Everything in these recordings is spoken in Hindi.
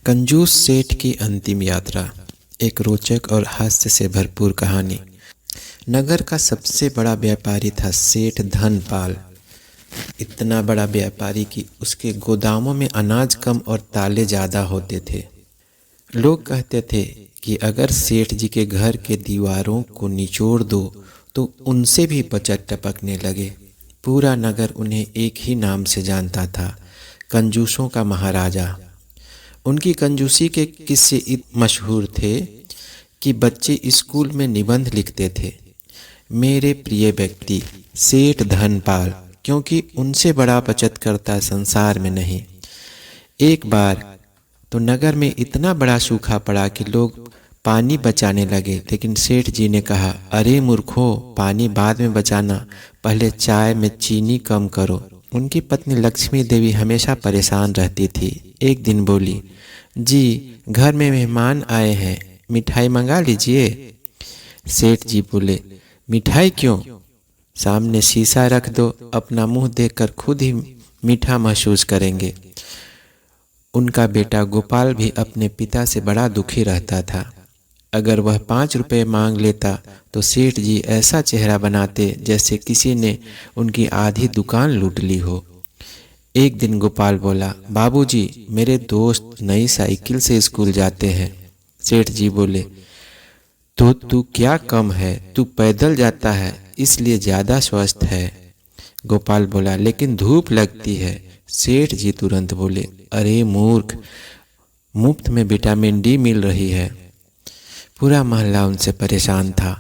कंजूस सेठ की अंतिम यात्रा। एक रोचक और हास्य से भरपूर कहानी। नगर का सबसे बड़ा व्यापारी था सेठ धनपाल। इतना बड़ा व्यापारी कि उसके गोदामों में अनाज कम और ताले ज़्यादा होते थे। लोग कहते थे कि अगर सेठ जी के घर के दीवारों को निचोड़ दो तो उनसे भी बचत टपकने लगे। पूरा नगर उन्हें एक ही नाम से जानता था, कंजूसों का महाराजा। उनकी कंजूसी के किस्से इतने मशहूर थे कि बच्चे स्कूल में निबंध लिखते थे, मेरे प्रिय व्यक्ति सेठ धनपाल, क्योंकि उनसे बड़ा बचत करता संसार में नहीं। एक बार तो नगर में इतना बड़ा सूखा पड़ा कि लोग पानी बचाने लगे, लेकिन सेठ जी ने कहा, अरे मूर्खों, पानी बाद में बचाना, पहले चाय में चीनी कम करो। उनकी पत्नी लक्ष्मी देवी हमेशा परेशान रहती थी। एक दिन बोली, जी घर में मेहमान आए हैं, मिठाई मंगा लीजिए। सेठ जी बोले, मिठाई क्यों? सामने शीशा रख दो, अपना मुंह देखकर खुद ही मीठा महसूस करेंगे। उनका बेटा गोपाल भी अपने पिता से बड़ा दुखी रहता था। अगर वह 5 रुपये मांग लेता तो सेठ जी ऐसा चेहरा बनाते जैसे किसी ने उनकी आधी दुकान लूट ली हो। एक दिन गोपाल बोला, बाबूजी, मेरे दोस्त नई साइकिल से स्कूल जाते हैं। सेठ जी बोले, तो तू क्या कम है, तू पैदल जाता है इसलिए ज़्यादा स्वस्थ है। गोपाल बोला, लेकिन धूप लगती है। सेठ जी तुरंत बोले, अरे मूर्ख, मुफ्त में विटामिन डी मिल रही है। पूरा मोहल्ला उनसे परेशान था।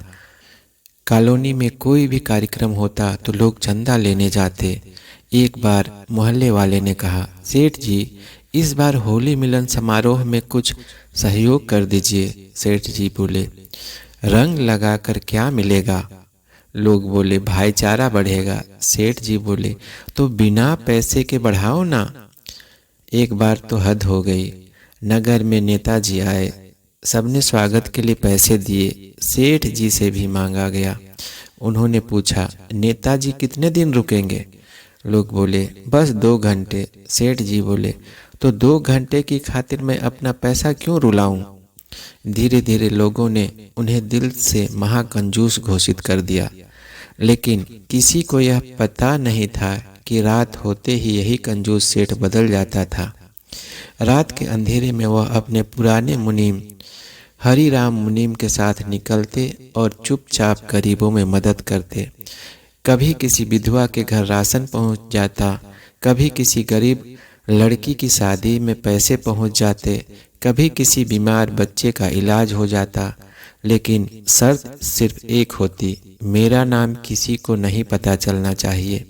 कॉलोनी में कोई भी कार्यक्रम होता तो लोग चंदा लेने जाते। एक बार मोहल्ले वाले ने कहा, सेठ जी, इस बार होली मिलन समारोह में कुछ सहयोग कर दीजिए। सेठ जी बोले, रंग लगाकर क्या मिलेगा? लोग बोले, भाईचारा बढ़ेगा। सेठ जी बोले, तो बिना पैसे के बढ़ाओ ना। एक बार तो हद हो गई। नगर में नेताजी आए, सबने स्वागत के लिए पैसे दिए। सेठ जी से भी मांगा गया। उन्होंने पूछा, नेताजी कितने दिन रुकेंगे? लोग बोले, बस 2 घंटे। सेठ जी बोले, तो 2 घंटे की खातिर मैं अपना पैसा क्यों रुलाऊं? धीरे धीरे लोगों ने उन्हें दिल से महाकंजूस घोषित कर दिया, लेकिन किसी को यह पता नहीं था कि रात होते ही यही कंजूस सेठ बदल जाता था। रात के अंधेरे में वह अपने पुराने मुनीम हरिराम मुनीम के साथ निकलते और चुपचाप गरीबों में मदद करते। कभी किसी विधवा के घर राशन पहुंच जाता, कभी किसी गरीब लड़की की शादी में पैसे पहुंच जाते, कभी किसी बीमार बच्चे का इलाज हो जाता। लेकिन शर्त सिर्फ एक होती, मेरा नाम किसी को नहीं पता चलना चाहिए।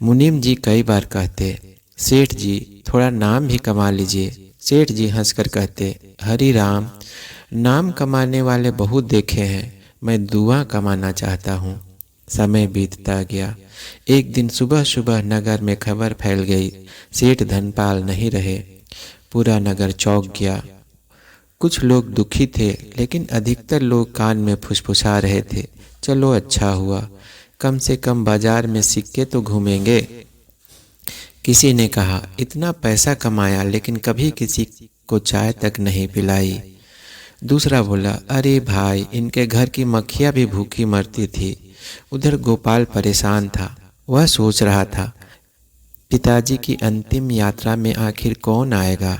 मुनीम जी कई बार कहते, सेठ जी थोड़ा नाम भी कमा लीजिए। सेठ जी हंसकर कहते, हरिराम, नाम कमाने वाले बहुत देखे हैं, मैं दुआ कमाना चाहता हूँ। समय बीतता गया। एक दिन सुबह सुबह नगर में खबर फैल गई, सेठ धनपाल नहीं रहे। पूरा नगर चौंक गया। कुछ लोग दुखी थे, लेकिन अधिकतर लोग कान में फुसफुसा रहे थे, चलो अच्छा हुआ, कम से कम बाजार में सिक्के तो घूमेंगे। किसी ने कहा, इतना पैसा कमाया लेकिन कभी किसी को चाय तक नहीं पिलाई। दूसरा बोला, अरे भाई, इनके घर की मक्खियाँ भी भूखी मरती थी। उधर गोपाल परेशान था। वह सोच रहा था, पिताजी की अंतिम यात्रा में आखिर कौन आएगा,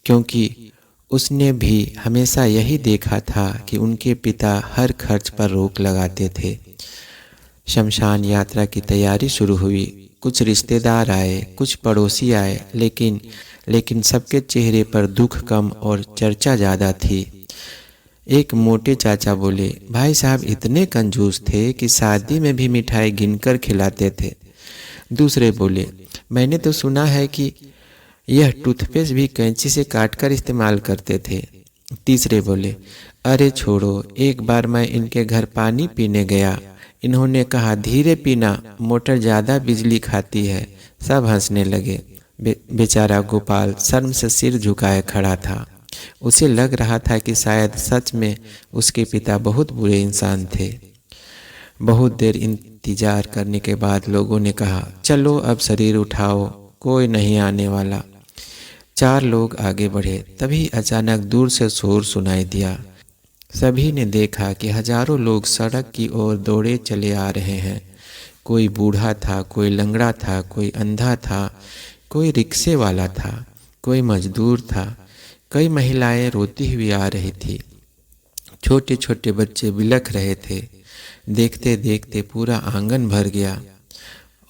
क्योंकि उसने भी हमेशा यही देखा था कि उनके पिता हर खर्च पर रोक लगाते थे। शमशान यात्रा की तैयारी शुरू हुई। कुछ रिश्तेदार आए, कुछ पड़ोसी आए, लेकिन सबके चेहरे पर दुख कम और चर्चा ज़्यादा थी। एक मोटे चाचा बोले, भाई साहब इतने कंजूस थे कि शादी में भी मिठाई गिनकर खिलाते थे। दूसरे बोले, मैंने तो सुना है कि यह टूथपेस्ट भी कैंची से काटकर इस्तेमाल करते थे। तीसरे बोले, अरे छोड़ो, एक बार मैं इनके घर पानी पीने गया, इन्होंने कहा धीरे पीना, मोटर ज़्यादा बिजली खाती है। सब हंसने लगे। बेचारा गोपाल शर्म से सिर झुकाए खड़ा था। उसे लग रहा था कि शायद सच में उसके पिता बहुत बुरे इंसान थे। बहुत देर इंतजार करने के बाद लोगों ने कहा, चलो अब शरीर उठाओ, कोई नहीं आने वाला। चार लोग आगे बढ़े, तभी अचानक दूर से शोर सुनाई दिया। सभी ने देखा कि हजारों लोग सड़क की ओर दौड़े चले आ रहे हैं। कोई बूढ़ा था, कोई लंगड़ा था, कोई अंधा था, कोई रिक्शे वाला था, कोई मजदूर था। कई महिलाएं रोती हुई आ रही थी। छोटे छोटे बच्चे बिलख रहे थे। देखते देखते पूरा आंगन भर गया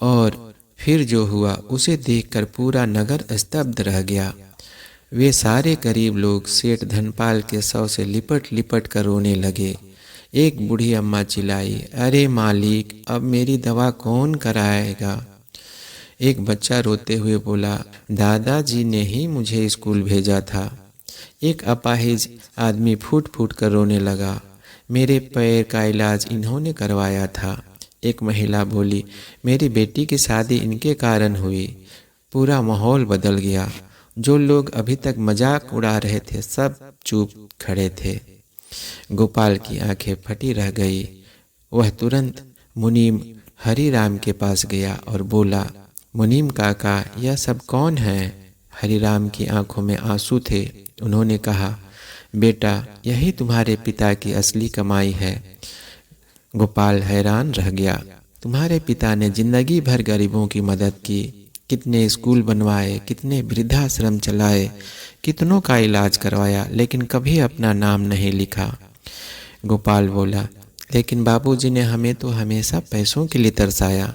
और फिर जो हुआ उसे देखकर पूरा नगर स्तब्ध रह गया। वे सारे गरीब लोग सेठ धनपाल के शव से लिपट लिपट कर रोने लगे। एक बूढ़ी अम्मा चिल्लाई, अरे मालिक, अब मेरी दवा कौन कराएगा? एक बच्चा रोते हुए बोला, दादाजी ने ही मुझे स्कूल भेजा था। एक अपाहिज आदमी फूट फूट कर रोने लगा, मेरे पैर का इलाज इन्होंने करवाया था। एक महिला बोली, मेरी बेटी की शादी इनके कारण हुई। पूरा माहौल बदल गया। जो लोग अभी तक मजाक उड़ा रहे थे सब चुप खड़े थे। गोपाल की आंखें फटी रह गई। वह तुरंत मुनीम हरिराम के पास गया और बोला, मुनीम काका, यह सब कौन है? हरिराम की आंखों में आंसू थे। उन्होंने कहा, बेटा, यही तुम्हारे पिता की असली कमाई है। गोपाल हैरान रह गया। तुम्हारे पिता ने जिंदगी भर गरीबों की मदद की, कितने स्कूल बनवाए, कितने वृद्धाश्रम चलाए, कितनों का इलाज करवाया, लेकिन कभी अपना नाम नहीं लिखा। गोपाल बोला, लेकिन बाबूजी ने हमें तो हमेशा पैसों के लिए तरसाया।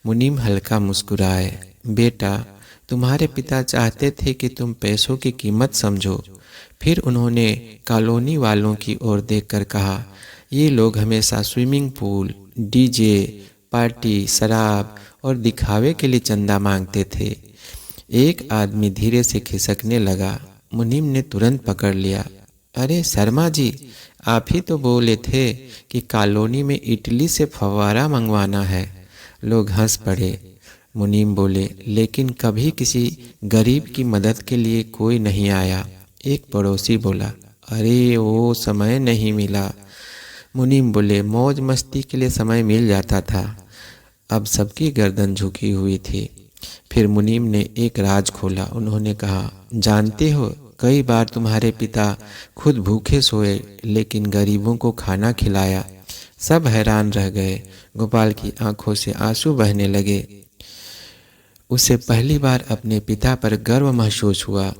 मुनीम हल्का मुस्कुराए, बेटा, तुम्हारे पिता चाहते थे कि तुम पैसों की कीमत समझो। फिर उन्होंने कॉलोनी वालों की ओर देखकर कहा, ये लोग हमेशा स्विमिंग पूल, डीजे, पार्टी, शराब और दिखावे के लिए चंदा मांगते थे। एक आदमी धीरे से खिसकने लगा। मुनीम ने तुरंत पकड़ लिया, अरे शर्मा जी, आप ही तो बोले थे कि कॉलोनी में इटली से फव्वारा मंगवाना है। लोग हंस पड़े। मुनीम बोले, लेकिन कभी किसी गरीब की मदद के लिए कोई नहीं आया। एक पड़ोसी बोला, अरे वो समय नहीं मिला। मुनीम बोले, मौज मस्ती के लिए समय मिल जाता था। अब सबकी गर्दन झुकी हुई थी। फिर मुनीम ने एक राज खोला। उन्होंने कहा, जानते हो, कई बार तुम्हारे पिता खुद भूखे सोए लेकिन गरीबों को खाना खिलाया। सब हैरान रह गए। गोपाल की आंखों से आंसू बहने लगे। उसे पहली बार अपने पिता पर गर्व महसूस हुआ।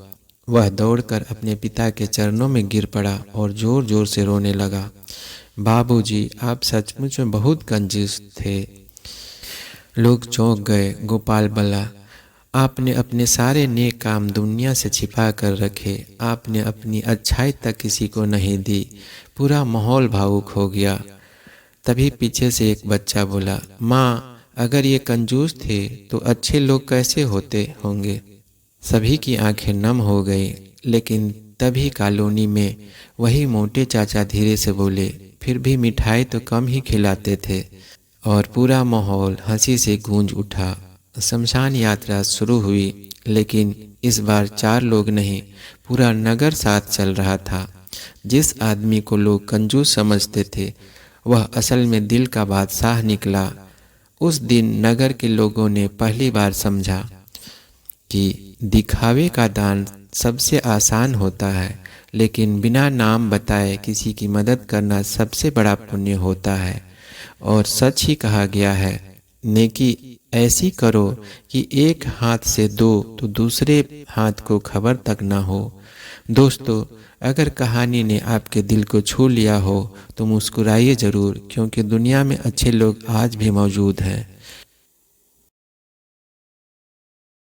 वह दौड़कर अपने पिता के चरणों में गिर पड़ा और जोर जोर से रोने लगा। बाबूजी, आप सचमुच में बहुत कंजूस थे। लोग चौंक गए। गोपाल बोला, आपने अपने सारे नेक काम दुनिया से छिपा कर रखे। आपने अपनी अच्छाई तक किसी को नहीं दी। पूरा माहौल भावुक हो गया। तभी पीछे से एक बच्चा बोला, माँ, अगर ये कंजूस थे तो अच्छे लोग कैसे होते होंगे? सभी की आंखें नम हो गई। लेकिन तभी कॉलोनी में वही मोटे चाचा धीरे से बोले, फिर भी मिठाई तो कम ही खिलाते थे। और पूरा माहौल हंसी से गूंज उठा। शमशान यात्रा शुरू हुई, लेकिन इस बार चार लोग नहीं, पूरा नगर साथ चल रहा था। जिस आदमी को लोग कंजूस समझते थे, वह असल में दिल का बादशाह निकला। उस दिन नगर के लोगों ने पहली बार समझा कि दिखावे का दान सबसे आसान होता है, लेकिन बिना नाम बताए किसी की मदद करना सबसे बड़ा पुण्य होता है। और सच ही कहा गया है, नेकी ऐसी करो कि एक हाथ से दो तो दूसरे हाथ को खबर तक ना हो। दोस्तों, अगर कहानी ने आपके दिल को छू लिया हो तो मुस्कुराइए ज़रूर, क्योंकि दुनिया में अच्छे लोग आज भी मौजूद हैं।